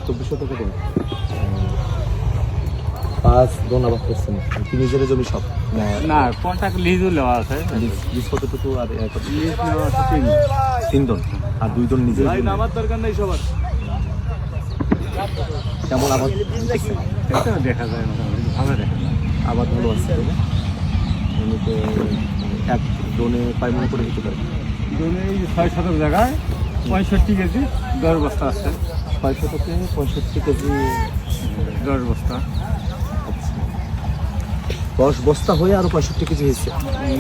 2400 টাকা দেন। 5 দোন আবাদ করছেন কি নিজের জমি সব না কন্ট্রাক্ট লিজও নেওয়া আছে। লিজ কতটুকু আর লিজ নেওয়া আছে 3 দোন আর 2 দোন নিজের জমি। আমার দরকার নেই সবার। কেমন আবাদ দেখছেন? এটা দেখা যায় মোটামুটি ভালো দেখা যায়। আবাদ ভালো আছে তাই না? এমনিতে এক দোনে কয় মনে করে দিতে পারে? জমি 6 শতক জায়গায় 65 কেজি 10 বস্তা আছে। 600 থেকে 65 কেজি 10 বস্তা। 10 বস্তা হয়ে আরো 65 কেজি হয়েছে।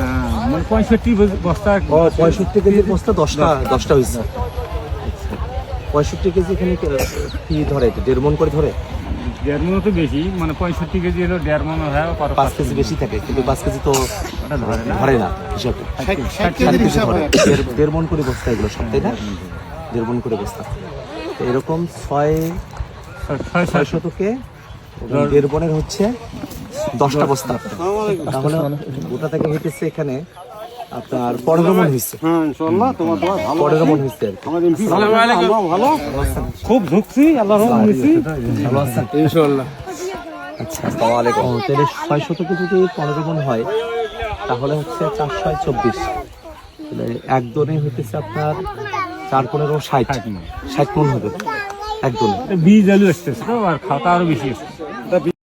না মানে 65 বস্তা। 65 কেজির বস্তা 10টা হয়েছে। 65 কেজি এখানে কি ধরে? 1.5 মণ করে ধরে? 1.5 মণ তো বেশি, মানে 65 কেজি হলো 1.5 মণ হয়। 5 কেজি বেশি থাকে, কিন্তু 5 কেজি তো ওটা ধরে না হিসাবে। 60 কেজি ধরে 1.5 মণ করে বস্তা এগুলো সব, তাই না? 1.5 মণ করে বস্তা। তো এরকম 6 শতকে 1.5 মণের হচ্ছে 10টা বস্তা। তাহলে গোটা থেকে হইতেছে এখানে আপনার 15 মণ হয়েছে। হ্যাঁ ইনশাআল্লাহ তোমার দোয়া ভালো 15 মণ হয়েছে আর কি। আমাদের এমপি ভালো খুব ঝুঁকছি আল্লাহর রহমতে হইছি। ভালো আছেন ইনশাআল্লাহ। আচ্ছা, আসসালামু আলাইকুম। তাহলে 6 শতকে যদি 15 মণ হয় তাহলে হচ্ছে 424। তাহলে এক দোনে হইতেছে আপনার 4-15 60 মণ হবে এক দোনে। বীজ আলু আসতেছে তো, আর খাতা আরো বেশি আসছে।